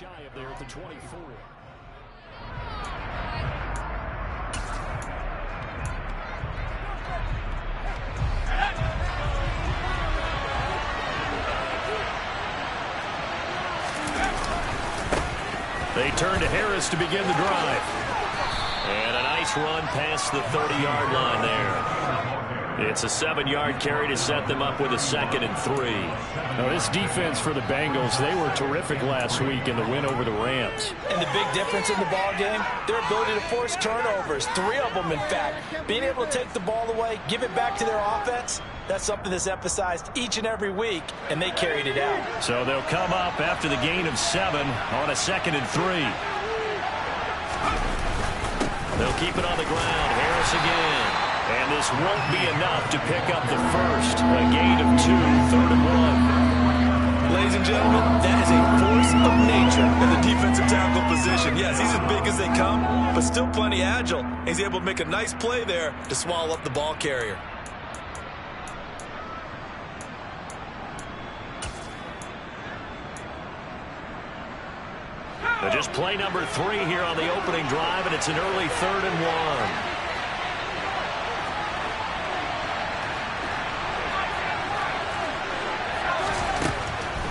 shy of there at the 24. They turn to Harris to begin the drive. And a nice run past the 30-yard line there. It's a 7-yard carry to set them up with a 2nd and 3. Now, this defense for the Bengals, they were terrific last week in the win over the Rams. And the big difference in the ball game, their ability to force turnovers. 3 of them, in fact. Being able to take the ball away, give it back to their offense, that's something that's emphasized each and every week, and they carried it out. So they'll come up after the gain of 7 on a 2nd and 3. They'll keep it on the ground. Harris again. And this won't be enough to pick up the first. A gain of 2, 3rd and 1. Ladies and gentlemen, that is a force of nature in the defensive tackle position. Yes, he's as big as they come, but still plenty agile. He's able to make a nice play there to swallow up the ball carrier. Just play number 3 here on the opening drive, and it's an early 3rd and 1.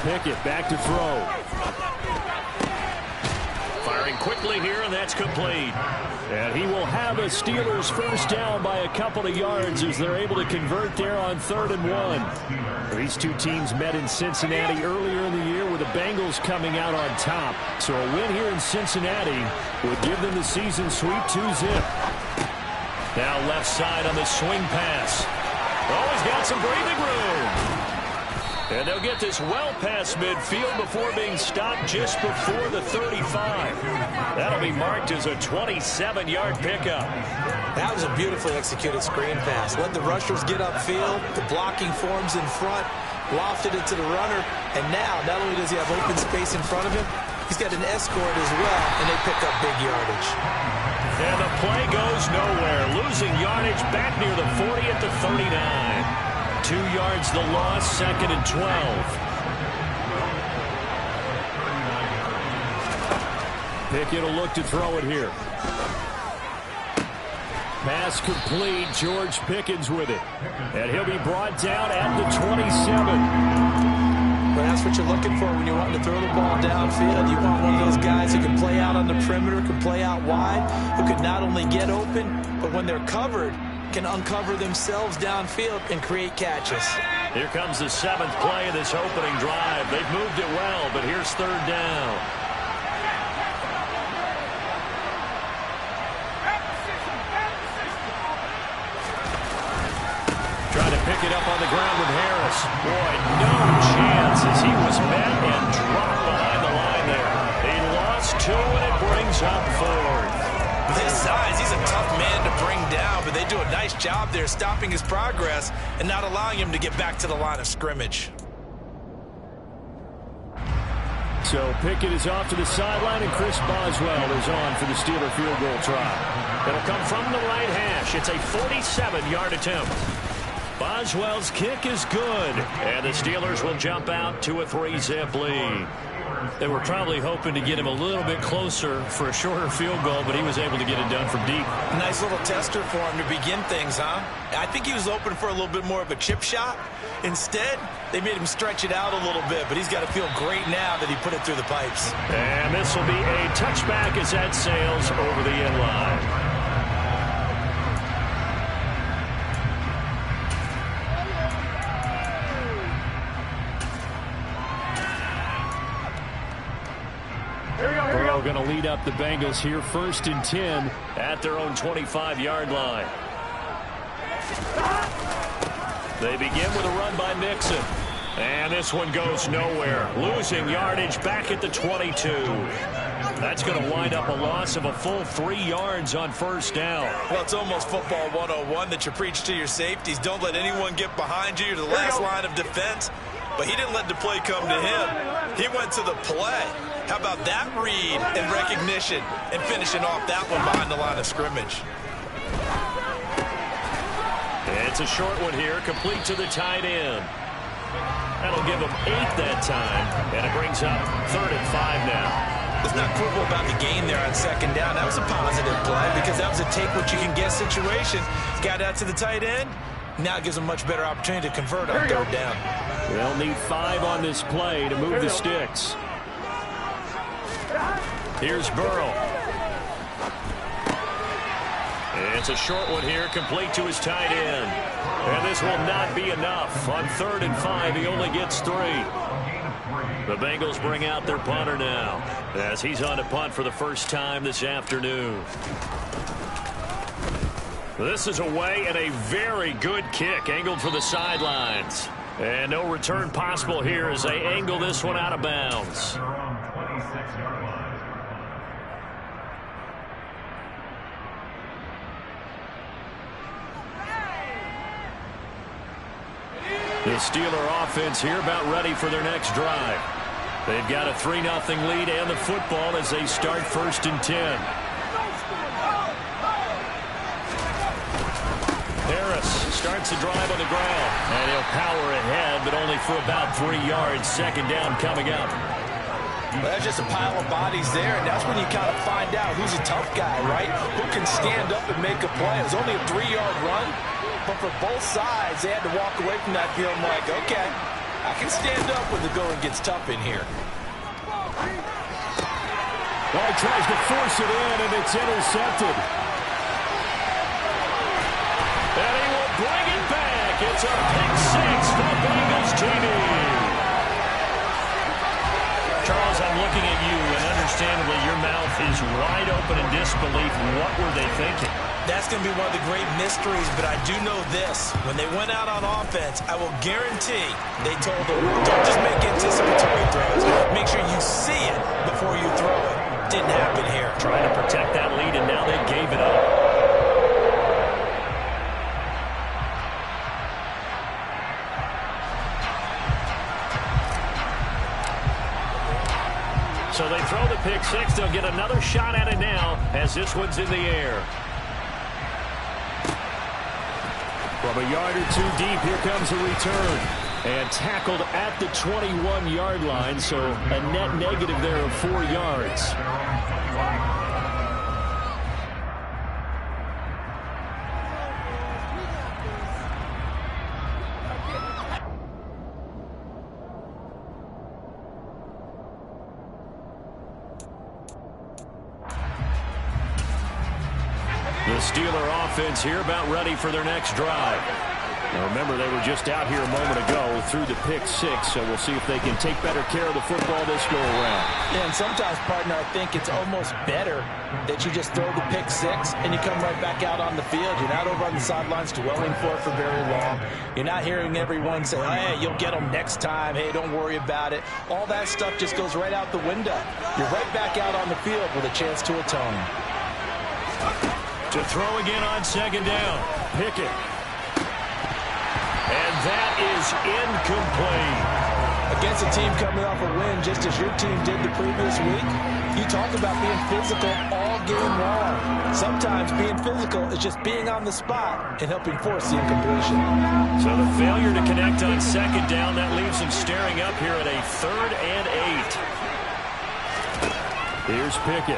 Pickett back to throw. Firing quickly here, and that's complete. And he will have a Steelers first down by a couple of yards as they're able to convert there on 3rd and 1. These two teams met in Cincinnati earlier in the year with the Bengals coming out on top. So a win here in Cincinnati would give them the season sweep 2-zip. Now left side on the swing pass. Oh, he's got some breathing room. And they'll get this well past midfield before being stopped just before the 35. That'll be marked as a 27-yard pickup. That was a beautifully executed screen pass. Let the rushers get upfield. The blocking forms in front. Lofted it to the runner. And now, not only does he have open space in front of him, he's got an escort as well, and they pick up big yardage. And the play goes nowhere. Losing yardage back near the 40 at the 39. 2 yards the loss, 2nd and 12. Pickett will look to throw it here. Pass complete. George Pickens with it. And he'll be brought down at the 27. But that's what you're looking for when you're wanting to throw the ball downfield. You want one of those guys who can play out on the perimeter, can play out wide, who can not only get open, but when they're covered, can uncover themselves downfield and create catches. Here comes the 7th play of this opening drive. They've moved it well, but here's 3rd down. Trying to pick it up on the ground with Harris. Boy, no chance as he was met and dropped behind the line there. He lost 2, and it brings up 4th. With his size, he's a tough man to bring down, but they do a nice job there stopping his progress and not allowing him to get back to the line of scrimmage. So Pickett is off to the sideline, and Chris Boswell is on for the Steeler field goal try. It'll come from the right hash. It's a 47-yard attempt. Boswell's kick is good, and the Steelers will jump out to a 3-zip lead. They were probably hoping to get him a little bit closer for a shorter field goal, but he was able to get it done from deep. Nice little tester for him to begin things, huh? I think he was open for a little bit more of a chip shot. Instead, they made him stretch it out a little bit, but he's got to feel great now that he put it through the pipes. And this will be a touchback as that sails over the end line. Going to lead up the Bengals here, 1st and 10 at their own 25-yard line. They begin with a run by Mixon. And this one goes nowhere. Losing yardage back at the 22. That's going to wind up a loss of a full 3 yards on 1st down. Well, it's almost football 101 that you preach to your safeties. Don't let anyone get behind you. You're the last line of defense. But he didn't let the play come to him. He went to the play. How about that read and recognition and finishing off that one behind the line of scrimmage? It's a short one here, complete to the tight end. That'll give him 8 that time, and it brings up 3rd and 5 now. Let's not quibble about the gain there on second down. That was a positive play because that was a take-what-you-can-get situation. Got out to the tight end. Now it gives them a much better opportunity to convert on third down. They'll need 5 on this play to move the sticks. Here's Burrow. It's a short one here, complete to his tight end. And this will not be enough. On 3rd and 5, he only gets 3. The Bengals bring out their punter now as he's on to punt for the first time this afternoon. This is away and a very good kick angled for the sidelines. And no return possible here as they angle this one out of bounds. The Steeler offense here about ready for their next drive. They've got a 3-0 lead and the football as they start 1st and 10. Harris starts the drive on the ground. And he'll power ahead, but only for about 3 yards. 2nd down coming up. Well, that's just a pile of bodies there, and that's when you kind of find out who's a tough guy, right? Who can stand up and make a play. It was only a 3-yard run. But for both sides, they had to walk away from that feeling like, okay, I can stand up when the going gets tough in here. Well, he tries to force it in, and it's intercepted. And he will bring it back. It's a pick 6 for Bengals TV. Charles, I'm looking at you, and understandably, your mouth is wide open in disbelief. What were they thinking? That's going to be one of the great mysteries, but I do know this. When they went out on offense, I will guarantee they told them, don't just make anticipatory throws. Make sure you see it before you throw it. Didn't happen here. Trying to protect that lead, and now they gave it up. So they throw the pick 6. They'll get another shot at it now as this one's in the air. From a yard or 2 deep, here comes a return. And tackled at the 21-yard line, so a net negative there of 4 yards. The Steeler offense here about ready for their next drive. Now remember, they were just out here a moment ago through the pick 6, so we'll see if they can take better care of the football this go around. Yeah, and sometimes, partner, I think it's almost better that you just throw the pick 6 and you come right back out on the field. You're not over on the sidelines dwelling for it for very long. You're not hearing everyone say, hey, you'll get them next time. Hey, don't worry about it. All that stuff just goes right out the window. You're right back out on the field with a chance to atone. To throw again on 2nd down. Pickett. And that is incomplete. Against a team coming off a win just as your team did the previous week, you talk about being physical all game long. Sometimes being physical is just being on the spot and helping force the incompletion. So the failure to connect on 2nd down, that leaves them staring up here at a 3rd and 8. Here's Pickett.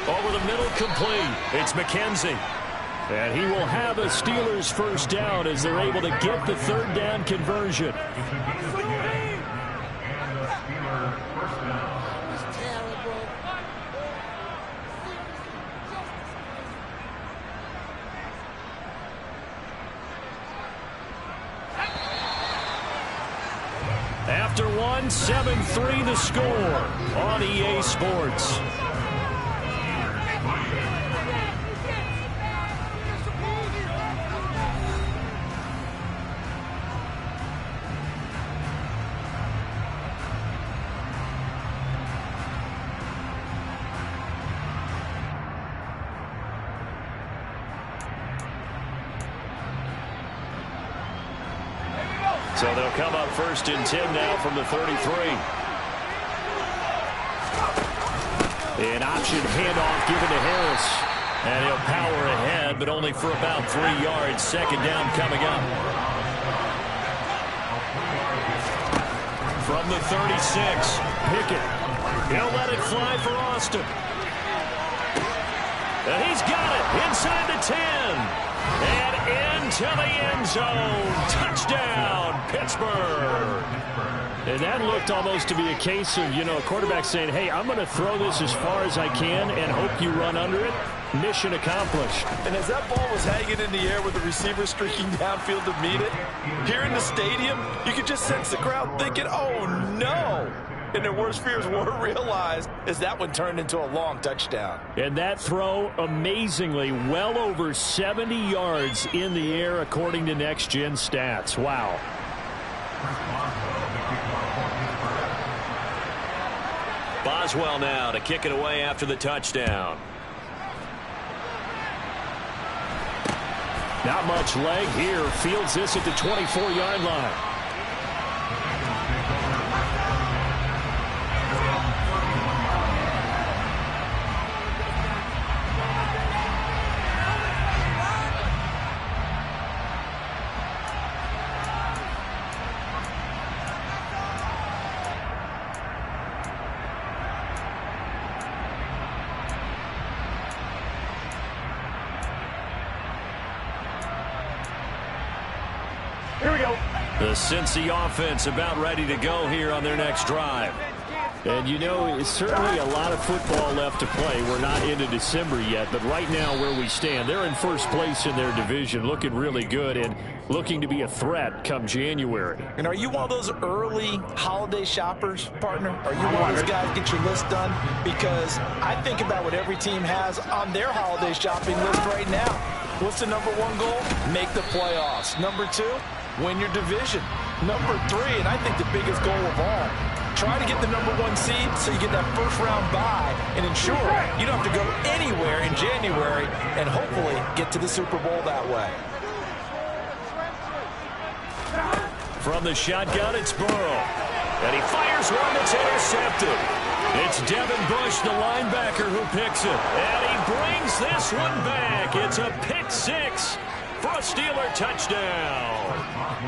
Over the middle, complete. It's McKenzie. And he will have a Steelers 1st down as they're able to get the 3rd down conversion. After 1, 7-3 the score on EA Sports. So they'll come up 1st and 10 now from the 33. An option handoff given to Harris. And he'll power ahead, but only for about 3 yards. 2nd down coming up. From the 36. Pickett. He'll let it fly for Austin. And he's got it inside the 10. And into the end zone. Touchdown, Pittsburgh. And that looked almost to be a case of, a quarterback saying, hey, I'm going to throw this as far as I can and hope you run under it. Mission accomplished. And as that ball was hanging in the air with the receiver streaking downfield to meet it, here in the stadium, you could just sense the crowd thinking, oh, no. And their worst fears were realized as that one turned into a long touchdown. And that throw, amazingly, well over 70 yards in the air, according to Next Gen Stats. Wow. Boswell now to kick it away after the touchdown. Not much leg here. Fields this at the 24-yard line. Here we go. The Cincy offense about ready to go here on their next drive. And it's certainly a lot of football left to play. We're not into December yet, but right now where we stand, they're in first place in their division, looking really good and looking to be a threat come January. And are you one of those early holiday shoppers, partner? Are you one of those guys get your list done? Because I think about what every team has on their holiday shopping list right now. What's the number one goal? Make the playoffs. Number two, win your division. Number three, and I think the biggest goal of all, try to get the number one seed so you get that first round bye and ensure you don't have to go anywhere in January and hopefully get to the Super Bowl that way. From the shotgun, it's Burrow. And he fires one that's intercepted. It's Devin Bush, the linebacker, who picks it. And he brings this one back. It's a pick six for a Steeler touchdown.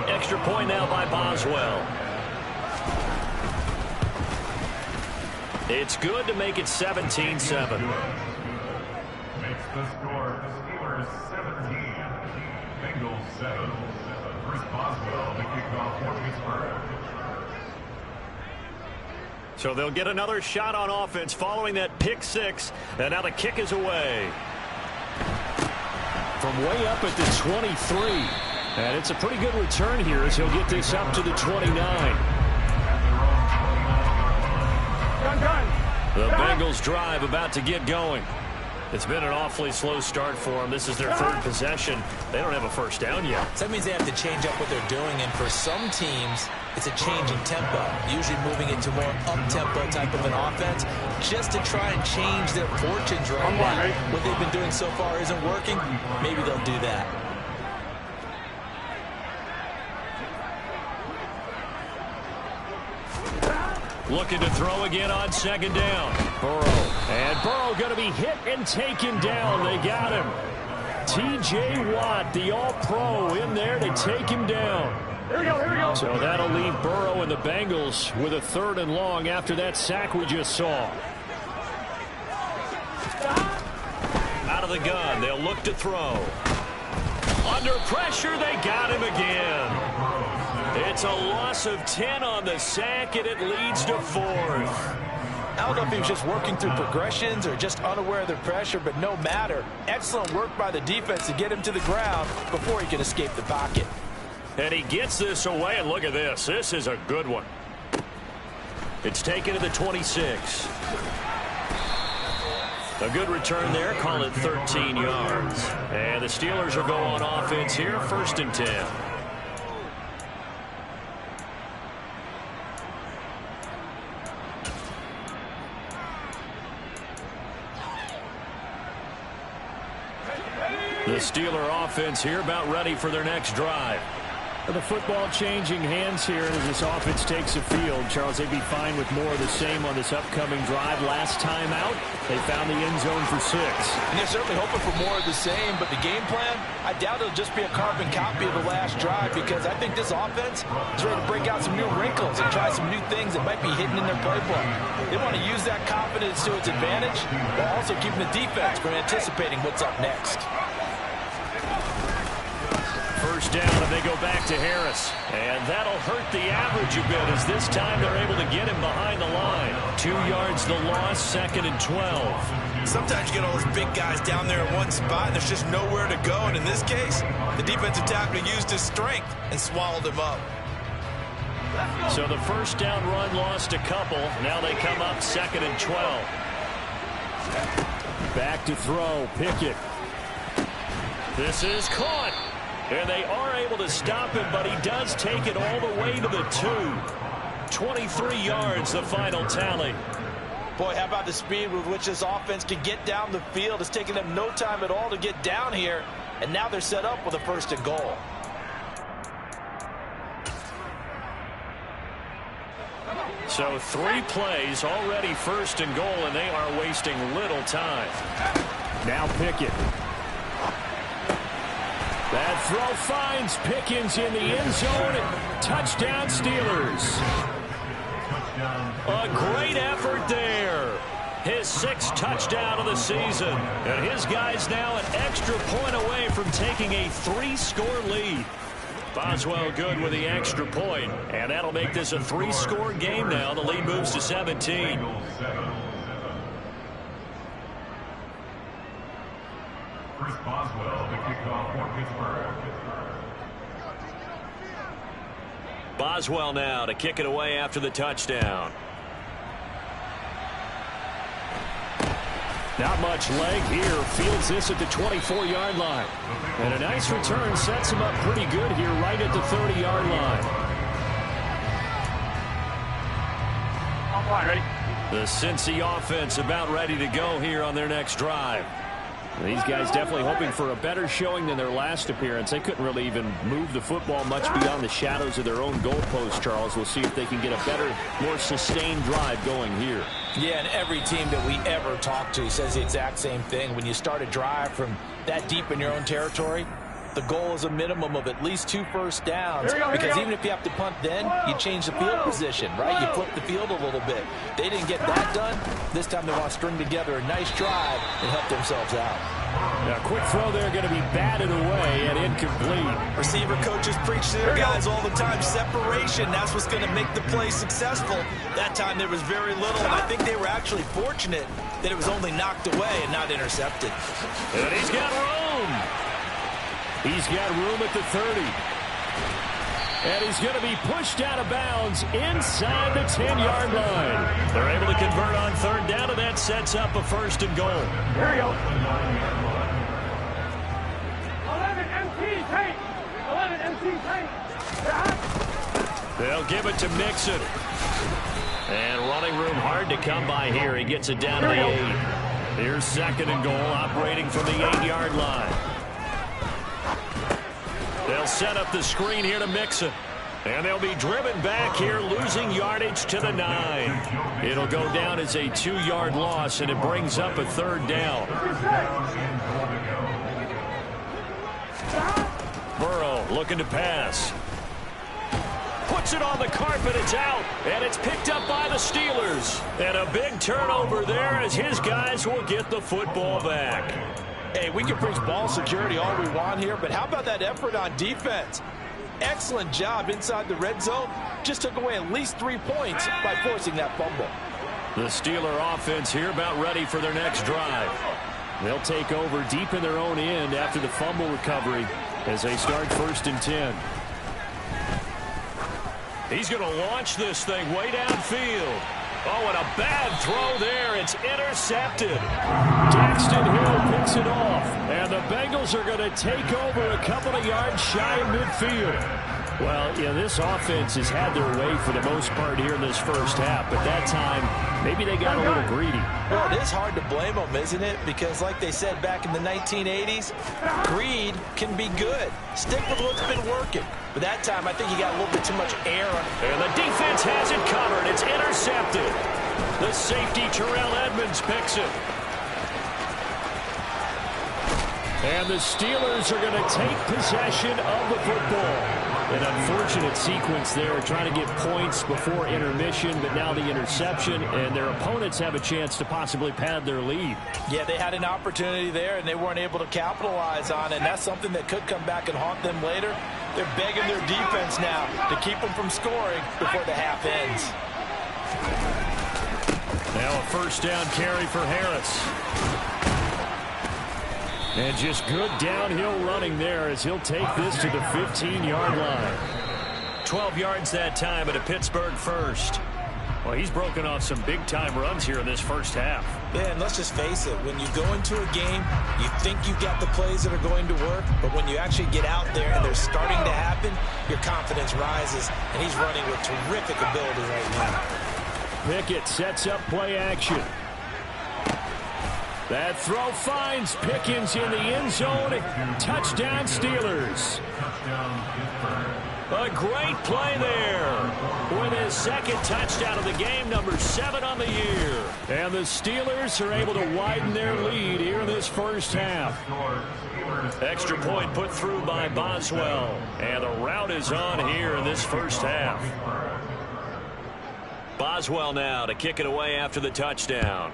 Extra point now by Boswell. It's good to make it 17-7. Makes the score Steelers 17, Bengals 7. Bruce Boswell, the kickoff for Pittsburgh. So they'll get another shot on offense following that pick six. And now the kick is away. From way up at the 23. And it's a pretty good return here as he'll get this up to the 29. The Bengals drive about to get going. It's been an awfully slow start for them. This is their third possession. They don't have a first down yet. So that means they have to change up what they're doing, and for some teams, it's a change in tempo, usually moving it to more up-tempo type of an offense, just to try and change their fortunes right now. What they've been doing so far isn't working. Maybe they'll do that. Looking to throw again on second down. Burrow. And Burrow going to be hit and taken down. They got him. T.J. Watt, the all-pro, in there to take him down. Here we go. So that'll leave Burrow and the Bengals with a 3rd and long after that sack we just saw. Out of the gun, they'll look to throw. Under pressure, they got him again. It's a loss of 10 on the sack, and it leads to 4th. I don't know if he was just working through progressions or just unaware of the pressure, but no matter. Excellent work by the defense to get him to the ground before he could escape the pocket. And he gets this away, and look at this. This is a good one. It's taken to the 26. A good return there. Call it 13 yards. And the Steelers will go on offense here, 1st and 10. The Steeler offense here about ready for their next drive. The football changing hands here as this offense takes the field. Charles, they'd be fine with more of the same on this upcoming drive. Last time out, they found the end zone for 6. And they're certainly hoping for more of the same, but the game plan, I doubt it'll just be a carbon copy of the last drive, because I think this offense is ready to break out some new wrinkles and try some new things that might be hidden in their playbook. They want to use that confidence to its advantage while also keeping the defense from anticipating what's up next. First down, and they go back to Harris. And that'll hurt the average a bit, as this time they're able to get him behind the line. 2 yards the loss, 2nd and 12. Sometimes you get all those big guys down there in one spot, and there's just nowhere to go. And in this case, the defensive tackle used his strength and swallowed him up. So the first down run lost a couple. Now they come up 2nd and 12. Back to throw, Pickett. This is caught. And they are able to stop him, but he does take it all the way to the 2. 23 yards, the final tally. Boy, how about the speed with which this offense can get down the field? It's taken them no time at all to get down here, and now they're set up with a 1st and goal. So 3 plays, already 1st and goal, and they are wasting little time. Now Pickett. That throw finds Pickens in the end zone. Touchdown, Steelers. A great effort there. His 6th touchdown of the season. And his guys now an extra point away from taking a 3-score lead. Boswell good with the extra point. And that'll make this a 3-score game now. The lead moves to 17. Chris Boswell, the kickoff for Pittsburgh. Boswell now to kick it away after the touchdown. Not much leg here. Fields this at the 24-yard line. And a nice return sets him up pretty good here right at the 30-yard line. Ready? The Cincy offense about ready to go here on their next drive. These guys definitely hoping for a better showing than their last appearance. They couldn't really even move the football much beyond the shadows of their own goalpost, Charles. We'll see if they can get a better, more sustained drive going here. Yeah, and every team that we ever talk to says the exact same thing. When you start a drive from that deep in your own territory, the goal is a minimum of at least 2 first downs, because even if you have to punt then, you change the field position, right? You flip the field a little bit. They didn't get that done. This time they want to string together a nice drive and help themselves out. Now, quick throw there going to be batted away and incomplete. Receiver coaches preach to their guys all the time. Separation, that's what's going to make the play successful. That time there was very little, and I think they were actually fortunate that it was only knocked away and not intercepted. And he's got room. He's got room at the 30. And he's going to be pushed out of bounds inside the 10-yard line. They're able to convert on 3rd down, and that sets up a 1st and goal. Here we go. 11 MT tank. 11 MT tank. They'll give it to Mixon. And running room hard to come by here. He gets it down to the 8. Here's 2nd and goal, operating from the 8-yard line. They'll set up the screen here to Mixon. And they'll be driven back here, losing yardage to the 9. It'll go down as a 2-yard loss, and it brings up a 3rd down. Burrow looking to pass. Puts it on the carpet, it's out, and it's picked up by the Steelers. And a big turnover there as his guys will get the football back. Hey, we can preach ball security all we want here, but how about that effort on defense? Excellent job inside the red zone. Just took away at least 3 points by forcing that fumble. The Steeler offense here about ready for their next drive. They'll take over deep in their own end after the fumble recovery as they start 1st and 10. He's going to launch this thing way downfield. Oh, and a bad throw there. It's intercepted. Daxton Hill picks it off. And the Bengals are going to take over a couple of yards shy of midfield. Well, yeah, this offense has had their way for the most part here in this first half. But that time, maybe they got a little greedy. Well, it is hard to blame them, isn't it? Because like they said back in the 1980s, greed can be good. Stick with what's been working. But that time, I think he got a little bit too much air on it. And the defense has it covered. It's intercepted. The safety, Terrell Edmonds, picks it. And the Steelers are going to take possession of the football. An unfortunate sequence there, trying to get points before intermission, but now the interception, and their opponents have a chance to possibly pad their lead. Yeah, they had an opportunity there, and they weren't able to capitalize on it, and that's something that could come back and haunt them later. They're begging their defense now to keep them from scoring before the half ends. Now a first down carry for Harris. And just good downhill running there as he'll take this to the 15-yard line. 12 yards that time at a Pittsburgh first. Well, he's broken off some big-time runs here in this first half. Yeah, and let's just face it. When you go into a game, you think you've got the plays that are going to work, but when you actually get out there and they're starting to happen, your confidence rises, and he's running with terrific ability right now. Pickett sets up play action. That throw finds Pickens in the end zone. Touchdown, Steelers. A great play there. With his second touchdown of the game, number 7 on the year. And the Steelers are able to widen their lead here in this first half. Extra point put through by Boswell. And the route is on here in this first half. Boswell now to kick it away after the touchdown.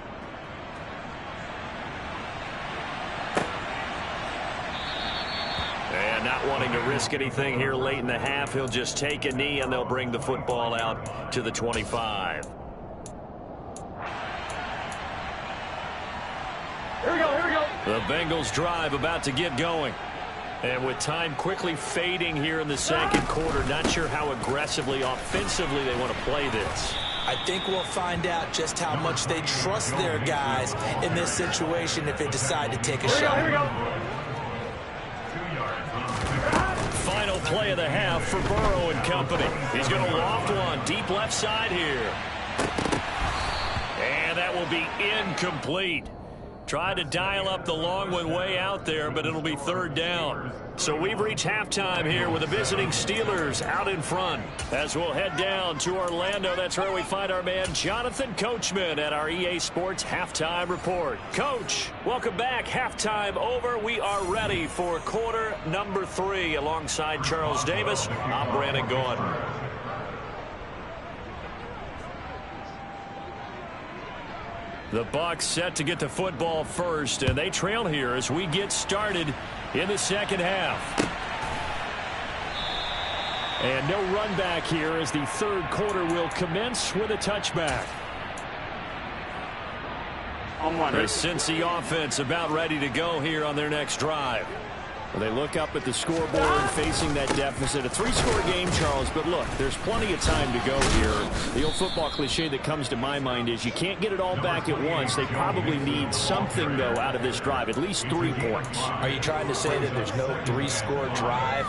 And not wanting to risk anything here late in the half, he'll just take a knee and they'll bring the football out to the 25. Here we go. The Bengals drive about to get going. And with time quickly fading here in the second quarter, not sure how aggressively, offensively they want to play this. I think we'll find out just how much they trust their guys in this situation if they decide to take a shot. Here we go. Final play of the half for Burrow and company. He's going to loft one deep left side here. And that will be incomplete. Tried to dial up the long one way out there, but it'll be third down. So we've reached halftime here with the visiting Steelers out in front. As we'll head down to Orlando, that's where we find our man Jonathan Coachman at our EA Sports Halftime Report. Coach, welcome back. Halftime over. We are ready for quarter number 3. Alongside Charles Davis, I'm Brandon Gordon. The Bucs set to get the football first, and they trail here as we get started in the second half. And no run back here as the third quarter will commence with a touchback. The Cincy offense about ready to go here on their next drive. Well, they look up at the scoreboard facing that deficit. A 3-score game, Charles, but look, there's plenty of time to go here. The old football cliche that comes to my mind is you can't get it all back at once. They probably need something, though, out of this drive, at least 3 points. Are you trying to say that there's no 3-score drive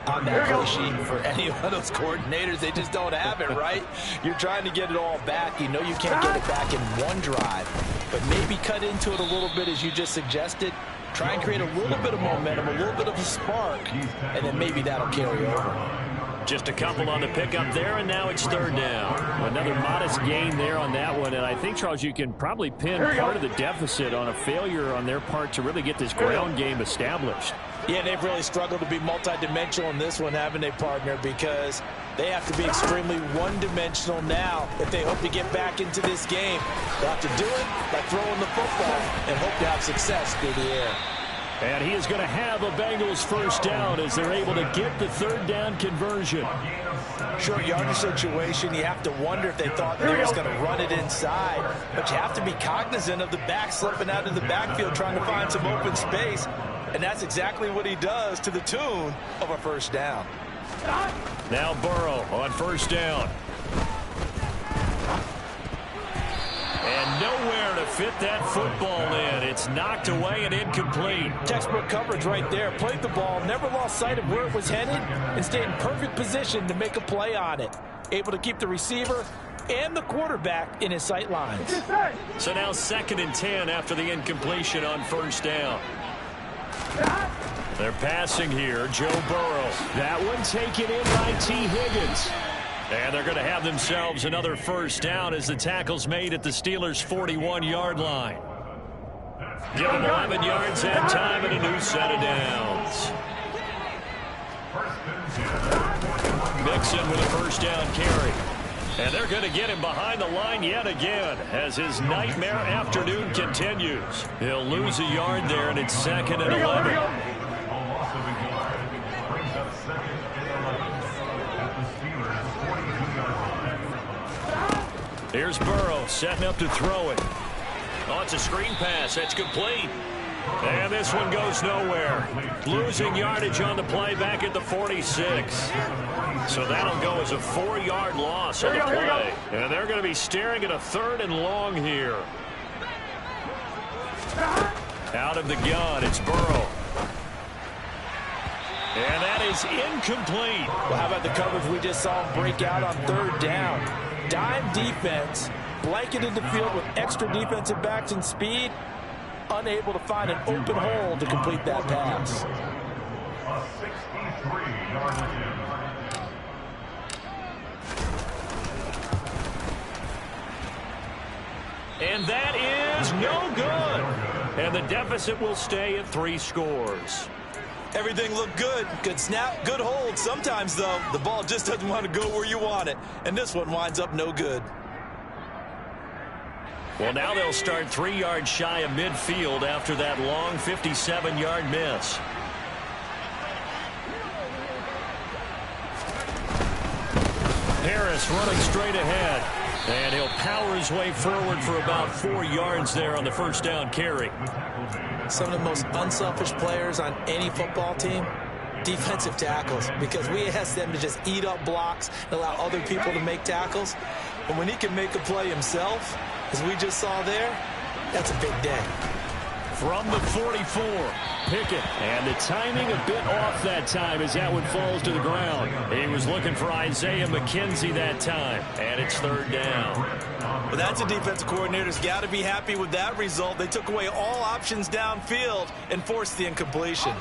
on that play sheet for any of those coordinators? They just don't have it, right? You're trying to get it all back. You know you can't get it back in one drive, but maybe cut into it a little bit as you just suggested. Try and create a little bit of momentum, a little bit of a spark, and then maybe that'll carry over. Just a couple on the pickup there, and now it's third down. Another modest gain there on that one, and I think, Charles, you can probably pin part of the deficit on a failure on their part to really get this ground game established. Yeah, they've really struggled to be multidimensional in this one, haven't they, partner? Because they have to be extremely one-dimensional now if they hope to get back into this game. They'll have to do it by throwing the football and hope to have success through the air. And he is going to have a Bengals first down as they're able to get the third down conversion. Short yardage situation, you have to wonder if they thought they were just going to run it inside. But you have to be cognizant of the back slipping out of the backfield trying to find some open space. And that's exactly what he does to the tune of a first down. Now Burrow on first down. And nowhere to fit that football in. It's knocked away and incomplete. Textbook coverage right there. Played the ball, never lost sight of where it was headed, and stayed in perfect position to make a play on it. Able to keep the receiver and the quarterback in his sight lines. So now 2nd and 10 after the incompletion on first down. They're passing here. Joe Burrow. That one taken in by T. Higgins. And they're going to have themselves another first down as the tackle's made at the Steelers' 41-yard line. Give them 11 yards that time and a new set of downs. Mixon with a first down carry. And they're going to get him behind the line yet again as his nightmare afternoon continues. He'll lose a yard there, and it's 2nd and 11. Here's Burrow setting up to throw it. Oh, it's a screen pass. That's complete. And this one goes nowhere. Losing yardage on the play back at the 46. So that'll go as a 4-yard loss on the play. And they're going to be staring at a 3rd and long here. Out of the gun, it's Burrow. And that is incomplete. Well, how about the coverage we just saw break out on 3rd down? Dime defense, blanketed the field with extra defensive backs and speed, unable to find an open hole to complete that pass. A 63-yard attempt. And that is no good. And the deficit will stay at 3 scores. Everything looked good. Good snap, good hold. Sometimes, though, the ball just doesn't want to go where you want it. And this one winds up no good. Well, now they'll start 3 yards shy of midfield after that long 57-yard miss. Harris running straight ahead. And he'll power his way forward for about 4 yards there on the first down carry. Some of the most unselfish players on any football team, defensive tackles, because we ask them to just eat up blocks and allow other people to make tackles. And when he can make a play himself, as we just saw there, that's a big day. From the 44, Pickett. And the timing a bit off that time as that one falls to the ground. He was looking for Isaiah McKenzie that time. And it's 3rd down. Well, that's a defensive coordinator's got to be happy with that result. They took away all options downfield and forced the incompletion.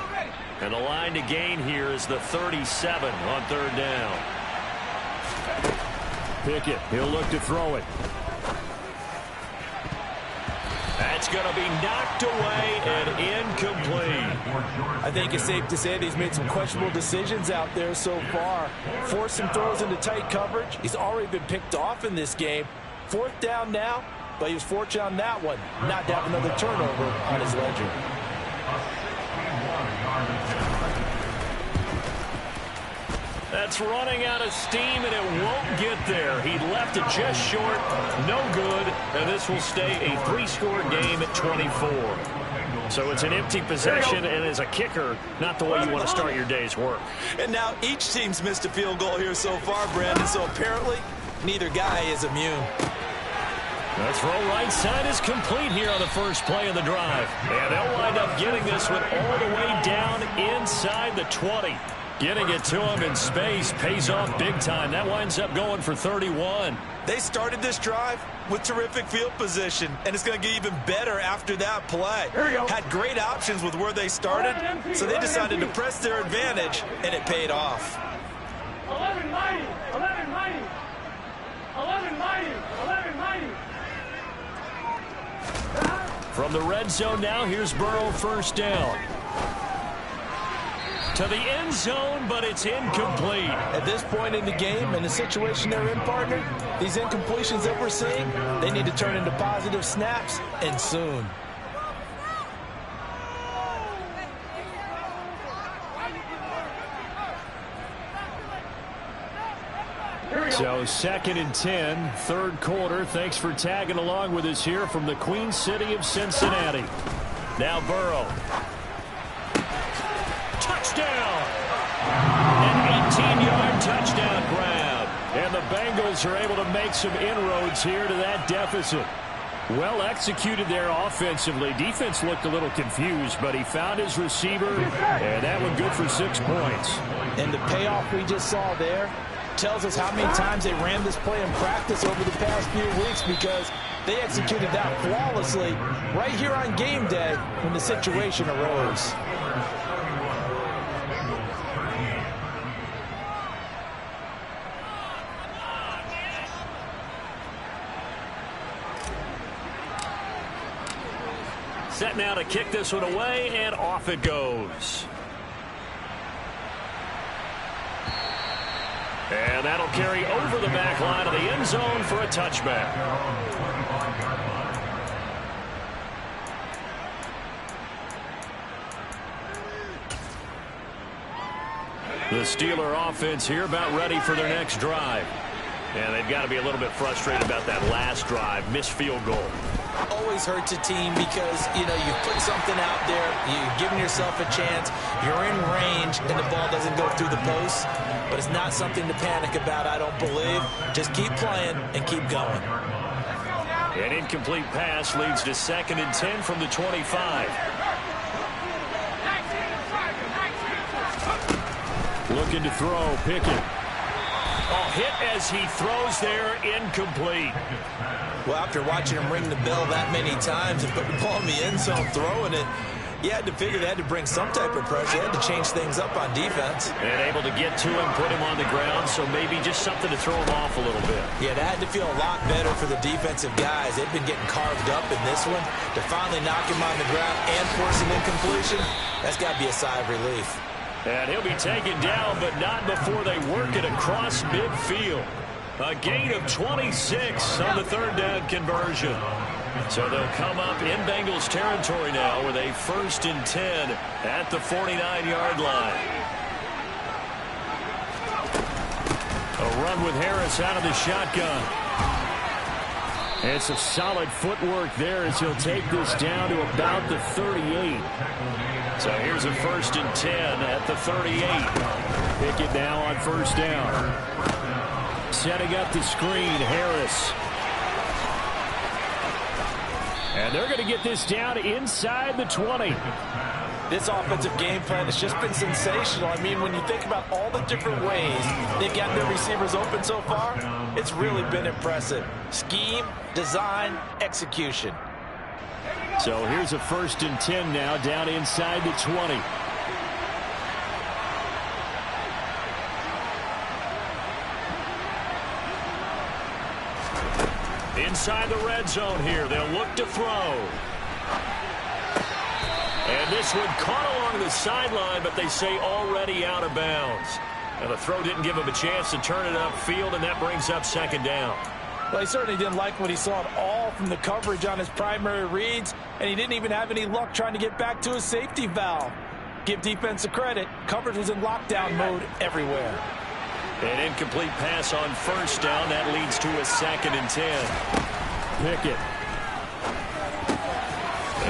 And the line to gain here is the 37 on 3rd down. Pickett, he'll look to throw it. That's going to be knocked away and incomplete. I think it's safe to say that he's made some questionable decisions out there so far. Forced some throws into tight coverage. He's already been picked off in this game. 4th down now, but he was fortunate on that one not to have another turnover on his ledger. That's running out of steam, and it won't get there. He left it just short. No good, and this will stay a 3-score game at 24. So it's an empty possession, and as a kicker, not the way you want to start your day's work. And now each team's missed a field goal here so far, Brandon, so apparently neither guy is immune. The throw right side is complete here on the first play of the drive. And they'll wind up getting this one all the way down inside the 20. Getting it to him in space pays off big time. That winds up going for 31. They started this drive with terrific field position, and it's going to get even better after that play. Had great options with where they started, so they decided to press their advantage, and it paid off. 11 mighty, 11 mighty, 11 mighty, 11 mighty. From the red zone now, here's Burrow, first down. To the end zone, but it's incomplete. At this point in the game and the situation they're in, partner, these incompletions that we're seeing, they need to turn into positive snaps, and soon. So 2nd and 10, 3rd quarter. Thanks for tagging along with us here from the Queen City of Cincinnati. Now Burrow. Touchdown! An 18-yard touchdown grab. And the Bengals are able to make some inroads here to that deficit. Well executed there offensively. Defense looked a little confused, but he found his receiver, and that one good for 6 points. And the payoff we just saw there tells us how many times they ran this play in practice over the past few weeks, because they executed that flawlessly right here on game day when the situation arose. Set now to kick this one away, and off it goes. And that'll carry over the back line of the end zone for a touchback. The Steeler offense here about ready for their next drive. And they've got to be a little bit frustrated about that last drive, missed field goal. Always hurts a team because, you know, you put something out there, you've given yourself a chance, you're in range, and the ball doesn't go through the post. But it's not something to panic about, I don't believe. Just keep playing and keep going. An incomplete pass leads to 2nd and 10 from the 25. Looking to throw, Pickett. Oh, hit as he throws there, incomplete. Well, after watching him ring the bell that many times and put the ball in the end zone throwing it, you had to figure they had to bring some type of pressure. They had to change things up on defense. And able to get to him, put him on the ground, so maybe just something to throw him off a little bit. Yeah, that had to feel a lot better for the defensive guys. They've been getting carved up in this one. To finally knock him on the ground and force an incompletion, that's got to be a sigh of relief. And he'll be taken down, but not before they work it across midfield. A gain of 26 on the 3rd down conversion. So they'll come up in Bengals territory now with a 1st and 10 at the 49-yard line. A run with Harris out of the shotgun. And some solid footwork there as he'll take this down to about the 38. So here's a 1st and 10 at the 38. Pickett now on 1st down. Setting up the screen, Harris. And they're going to get this down inside the 20. This offensive game plan has just been sensational. I mean, when you think about all the different ways they've gotten their receivers open so far, it's really been impressive. Scheme, design, execution. So here's a 1st and 10 now down inside the 20. Inside the red zone here, they'll look to throw. And this one caught along the sideline, but they say already out of bounds. And the throw didn't give him a chance to turn it upfield, and that brings up 2nd down. Well, he certainly didn't like what he saw at all from the coverage on his primary reads, and he didn't even have any luck trying to get back to his safety valve. Give defense a credit. Coverage was in lockdown mode everywhere. An incomplete pass on 1st down. That leads to a 2nd and 10. Pickett.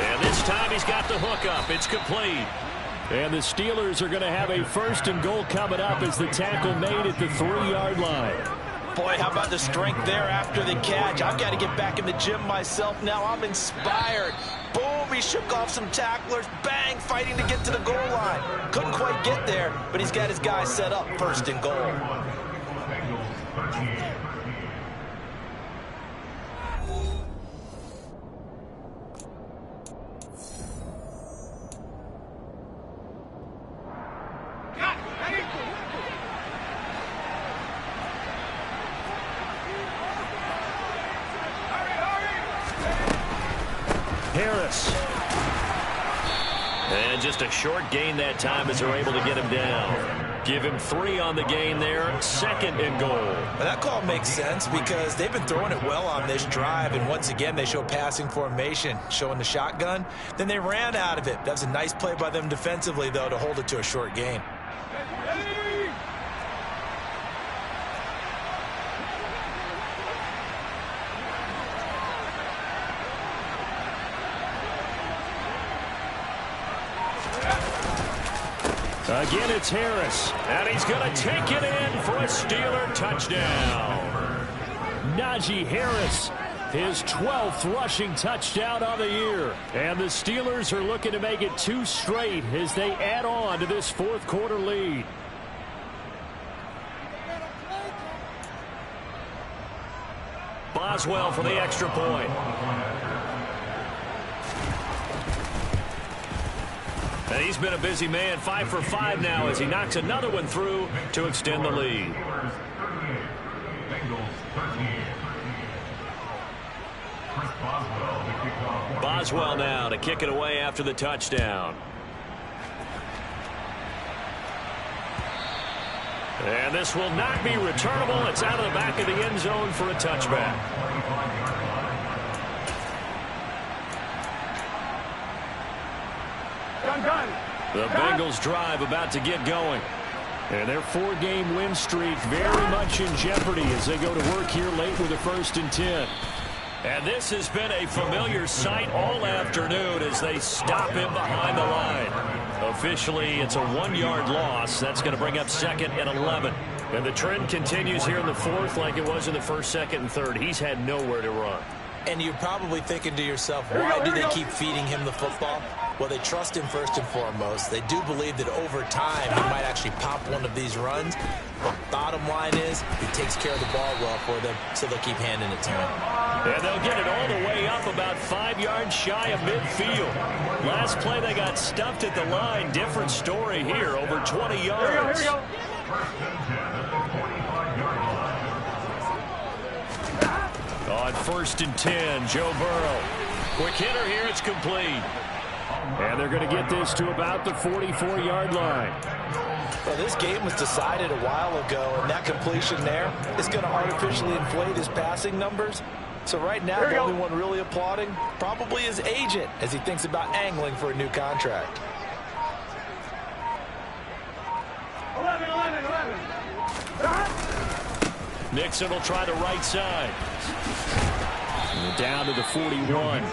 And this time he's got the hook up. It's complete. And the Steelers are going to have a 1st and goal coming up as the tackle made at the 3-yard line. Boy, how about the strength there after the catch? I've got to get back in the gym myself now. I'm inspired. Boom, he shook off some tacklers. Bang, fighting to get to the goal line. Couldn't quite get there, but he's got his guy set up 1st and goal. Harris. And just a short gain that time as they're able to get him down. Give him 3 on the gain there. 2nd and goal. Well, that call makes sense because they've been throwing it well on this drive, and once again they show passing formation, showing the shotgun. Then they ran out of it. That was a nice play by them defensively, though, to hold it to a short gain. Again, it's Harris, and he's going to take it in for a Steeler touchdown. Najee Harris, his 12th rushing touchdown on the year. And the Steelers are looking to make it 2 straight as they add on to this 4th quarter lead. Boswell for the extra point. And he's been a busy man, 5 for 5 now as he knocks another one through to extend the lead. Bengals 13. Boswell now to kick it away after the touchdown. And this will not be returnable. It's out of the back of the end zone for a touchback. The Bengals drive about to get going. And their 4-game win streak very much in jeopardy as they go to work here late with a 1st and 10. And this has been a familiar sight all afternoon as they stop him behind the line. Officially, it's a 1-yard loss. That's going to bring up 2nd and 11. And the trend continues here in the 4th like it was in the 1st, 2nd, and 3rd. He's had nowhere to run. And you're probably thinking to yourself, why do they keep feeding him the football? Well, they trust him first and foremost. They do believe that over time he might actually pop one of these runs. But bottom line is he takes care of the ball well for them, so they'll keep handing it to him. And they'll get it all the way up about 5 yards shy of midfield. Last play they got stuffed at the line. Different story here, over 20 yards. Here we go. On 1st and 10, Joe Burrow. Quick hitter here, it's complete. And they're going to get this to about the 44-yard line. Well, this game was decided a while ago, and that completion there is going to artificially inflate his passing numbers. So right now, the only one really applauding probably his agent as he thinks about angling for a new contract. 11. Nixon will try the right side. Down to the 41.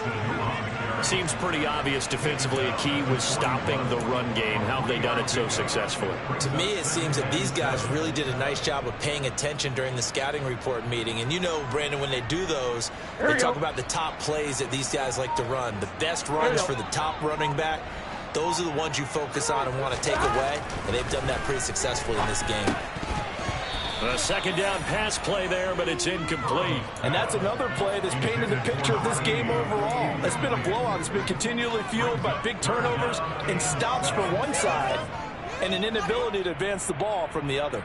Seems pretty obvious defensively a key was stopping the run game. How have they done it so successfully? To me, it seems that these guys really did a nice job of paying attention during the scouting report meeting. And you know, Brandon, when they do those, they talk about the top plays that these guys like to run. The best runs for the top running back, those are the ones you focus on and want to take away. And they've done that pretty successfully in this game. A 2nd down pass play there, but it's incomplete. And that's another play that's painted the picture of this game overall. It's been a blowout. It's been continually fueled by big turnovers and stops for one side and an inability to advance the ball from the other.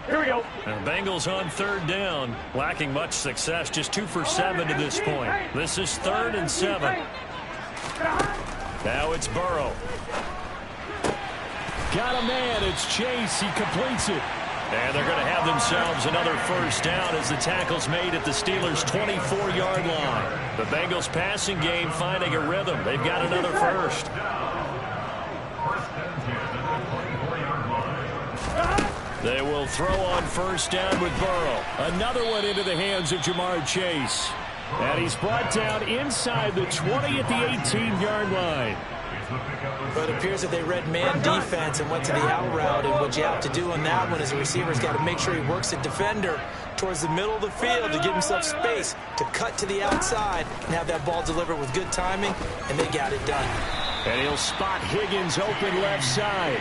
Here we go. And Bengals on 3rd down, lacking much success, just 2 for 7 to this point. This is 3rd and 7. Now it's Burrow. Got a man, it's Chase, he completes it. And they're going to have themselves another 1st down as the tackle's made at the Steelers' 24-yard line. The Bengals passing game finding a rhythm. They've got another 1st. They will throw on 1st down with Burrow. Another one into the hands of Jamar Chase. And he's brought down inside the 20 at the 18-yard line. But it appears that they read man defense and went to the out route. And what you have to do on that one is a receiver's got to make sure he works a defender towards the middle of the field to give himself space to cut to the outside and have that ball delivered with good timing, and they got it done. And he'll spot Higgins open left side.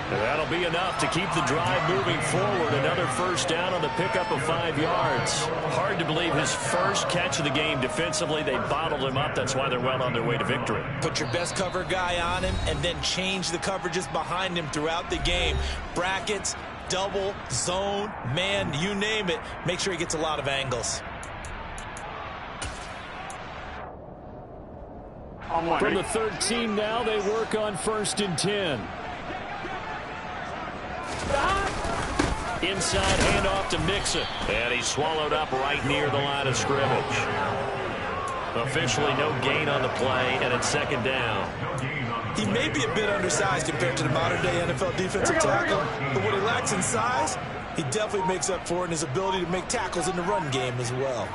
And that'll be enough to keep the drive moving forward. Another 1st down on the pickup of 5 yards. Hard to believe his first catch of the game defensively. They bottled him up. That's why they're well on their way to victory. Put your best cover guy on him and then change the coverages behind him throughout the game. Brackets, double, zone, man, you name it. Make sure he gets a lot of angles. From the 13 now, they work on 1st and 10. Inside handoff to Mixon. And he's swallowed up right near the line of scrimmage. Officially no gain on the play, and it's 2nd down. He may be a bit undersized compared to the modern-day NFL defensive tackle, but what he lacks in size, he definitely makes up for it in his ability to make tackles in the run game as well.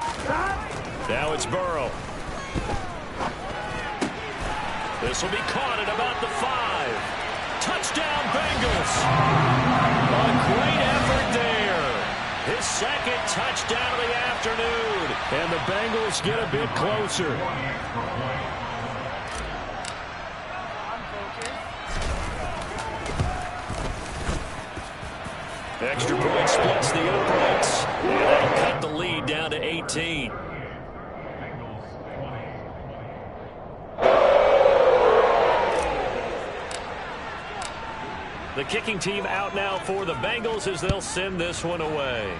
Now it's Burrow. This will be caught at about the 5. Touchdown, Bengals. A great effort there. His 2nd touchdown of the afternoon. And the Bengals get a bit closer. Extra point splits the uprights. And that'll cut the lead down to 18. The kicking team out now for the Bengals as they'll send this one away.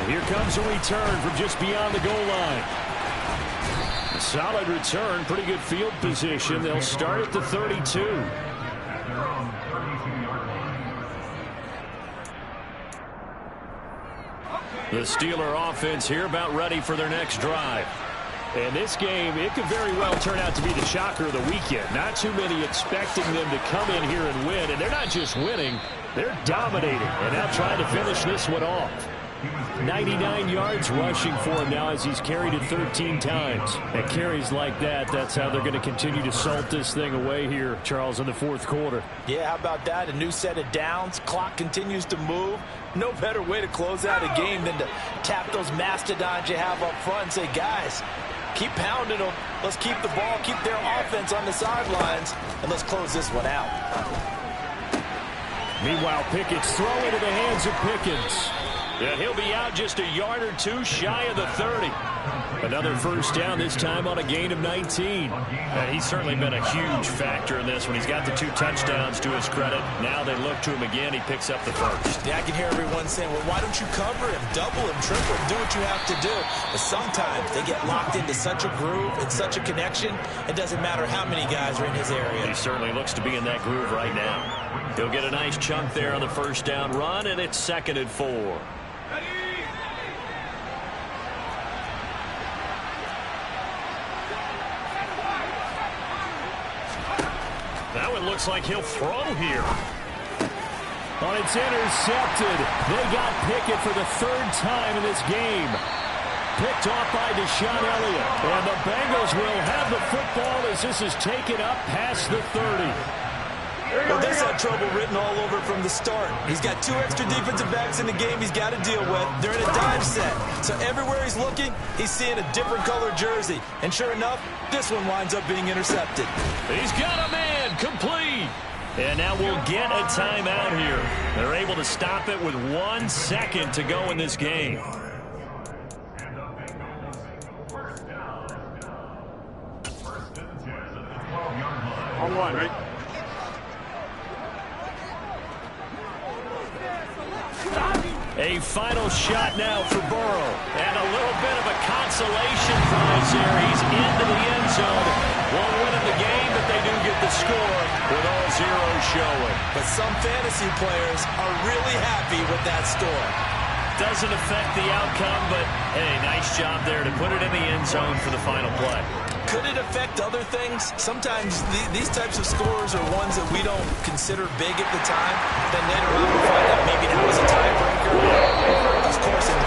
And here comes a return from just beyond the goal line. A solid return, pretty good field position. They'll start at the 32. At their own 32-yard line. The Steeler offense here about ready for their next drive. And this game, it could very well turn out to be the shocker of the weekend. Not too many expecting them to come in here and win. And they're not just winning, they're dominating. And now trying to finish this one off. 99 yards rushing for him now as he's carried it 13 times. And carries like that, that's how they're going to continue to salt this thing away here, Charles, in the fourth quarter. Yeah, how about that? A new set of downs. Clock continues to move. No better way to close out a game than to tap those mastodons you have up front and say, guys, keep pounding them. Let's keep the ball, keep their offense on the sidelines, and let's close this one out. Meanwhile, Pickett's throw into the hands of Pickens. And he'll be out just a yard or two shy of the 30. Another first down, this time on a gain of 19. He's certainly been a huge factor in this when he's got the 2 touchdowns to his credit. Now they look to him again. He picks up the first. Yeah, I can hear everyone saying, well, why don't you cover him, double him, triple him, do what you have to do. But sometimes they get locked into such a groove and such a connection, it doesn't matter how many guys are in his area. He certainly looks to be in that groove right now. He'll get a nice chunk there on the first down run, and it's 2nd and 4. Now it looks like he'll throw here. Well, it's intercepted. They got Pickett for the 3rd time in this game. Picked off by Deshaun Elliott. And the Bengals will have the football as this is taken up past the 30. Well, this had trouble written all over from the start. He's got 2 extra defensive backs in the game he's got to deal with. They're in a dime set. So everywhere he's looking, he's seeing a different color jersey. And sure enough, this one winds up being intercepted. He's got a man complete. And now we'll get a timeout here. They're able to stop it with 1 second to go in this game. And the Bengals first down. First and 10 at the 12-yard line. On one, right? A final shot now for Burrow. And a little bit of a consolation prize there. He's into the end zone. Won't win in the game, but they do get the score with all zeros showing. But some fantasy players are really happy with that score. Doesn't affect the outcome, but hey, nice job there to put it in the end zone for the final play. Could it affect other things? Sometimes these types of scores are ones that we don't consider big at the time. Then later on we find out maybe that was a tiebreaker. Of course, in